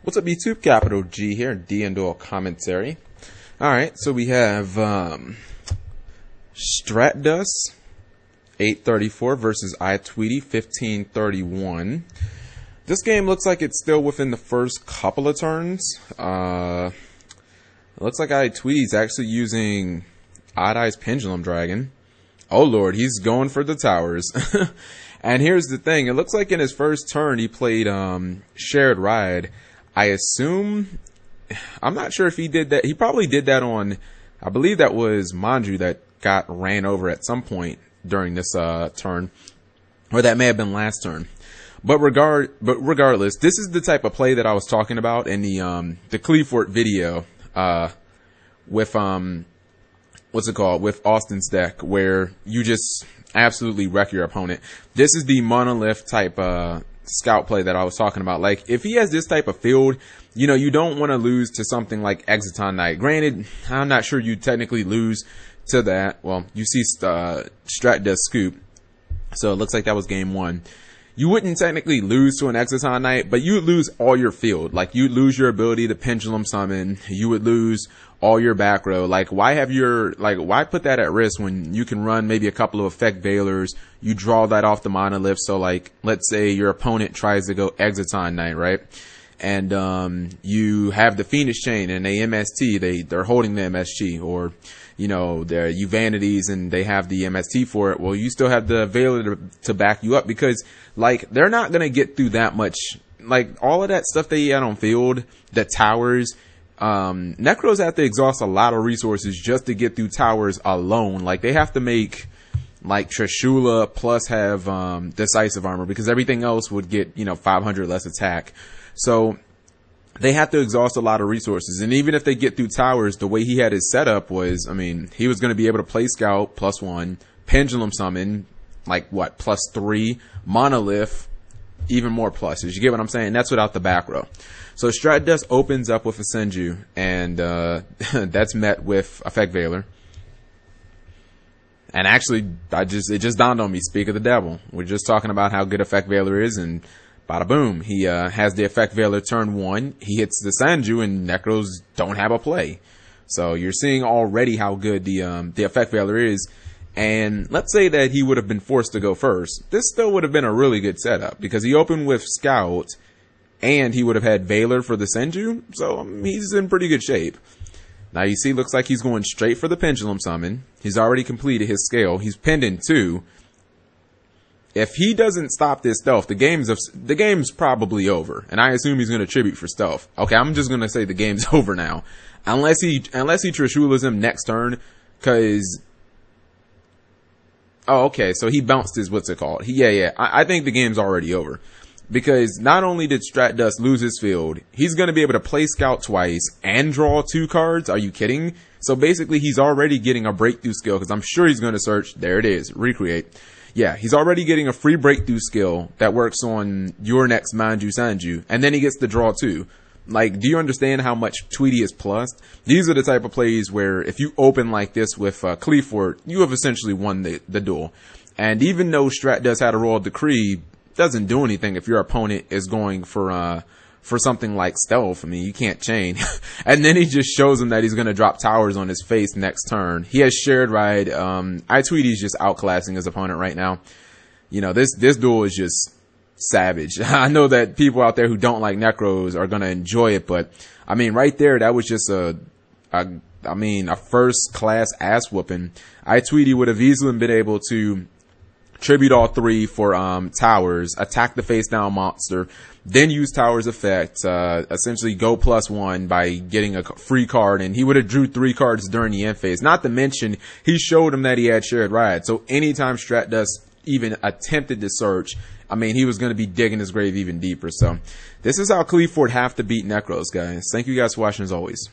What's up, YouTube? Capital G here, D&Duel commentary. Alright, so we have Stratdus 834 versus iTweety 1531. This game looks like it's still within the first couple of turns. It looks like iTweety's actually using Odd Eye's Pendulum Dragon. Oh lord, he's going for the towers. And here's the thing, it looks like in his first turn he played Shared Ride. I assume, I'm not sure if he did that. He probably did that on, I believe that was Manju that got ran over at some point during this turn, or that may have been last turn. But regardless, this is the type of play that I was talking about in the Qliphort video with what's it called, with Austin's deck, where you just absolutely wreck your opponent. This is the monolith type scout play that I was talking about. Like, if he has this type of field, you know, you don't want to lose to something like Exciton Knight. Granted, I'm not sure you technically lose to that. Well, you see Stratdus scoop, so it looks like that was game one. You wouldn't technically lose to an Exciton Knight, but you would lose all your field. Like, you'd lose your ability to pendulum summon. You would lose all your back row. Like, why put that at risk when you can run maybe a couple of effect veilers? You draw that off the monolith. So, like, let's say your opponent tries to go Exciton Knight, right? And you have the Phoenix Chain and they MST. They're holding the MSG, or you know, they're Uvanities and they have the MST for it. Well, you still have the Veiler to back you up, because like, they're not gonna get through that much. Like, all of that stuff they had on field, the towers, Nekroz have to exhaust a lot of resources just to get through towers alone. Like, they have to make like Trishula plus have decisive armor, because everything else would get, you know, 500 less attack. So they have to exhaust a lot of resources. And even if they get through towers, the way he had his setup was, I mean, he was going to be able to play Scout +1, Pendulum Summon, like what, +3, Monolith, even more pluses. You get what I'm saying? That's without the back row. So Stratdus opens up with a Senju, and that's met with Effect Veiler. And actually, it just dawned on me, speak of the devil. We're just talking about how good Effect Veiler is, and bada boom, he has the Effect Veiler turn 1, he hits the Senju, and Nekroz don't have a play. So you're seeing already how good the Effect Veiler is. And let's say that he would have been forced to go first. This still would have been a really good setup, because he opened with Scout, and he would have had Veiler for the Senju, so he's in pretty good shape. Now you see, looks like he's going straight for the Pendulum Summon. He's already completed his scale. He's pendant 2. If he doesn't stop this stealth, the game's probably over, and I assume he's going to tribute for stealth. Okay, I'm just going to say the game's over now, unless he Trishulas him next turn, because oh, okay, so he bounced his what's it called? I think the game's already over, because not only did Stratdus lose his field, he's going to be able to play Scout twice and draw 2 cards. Are you kidding? So basically, he's already getting a breakthrough skill, because I'm sure he's going to search. There it is, recreate. Yeah, he's already getting a free breakthrough skill that works on your next Manju Sanju, and then he gets to draw 2. Like, do you understand how much Tweety is plussed? These are the type of plays where if you open like this with Qliphort, you have essentially won the duel. And even though Stratdus had a Royal Decree, doesn't do anything if your opponent is going for something like stealth. I mean, you can't chain. And then he just shows him that he's going to drop towers on his face next turn. He has Shared Ride. iTweety's just outclassing his opponent right now. You know, this duel is just savage. I know that people out there who don't like Nekroz are going to enjoy it, but I mean, right there, that was just a first class ass whooping. iTweety would have easily been able to tribute all 3 for towers, attack the face down monster, then use towers effect, essentially go +1 by getting a free card, and he would have drew 3 cards during the end phase. Not to mention, he showed him that he had Shared Ride. So anytime Stratdus even attempted to search, I mean, he was going to be digging his grave even deeper. So this is how Qliphort have to beat Nekroz, guys. Thank you guys for watching as always.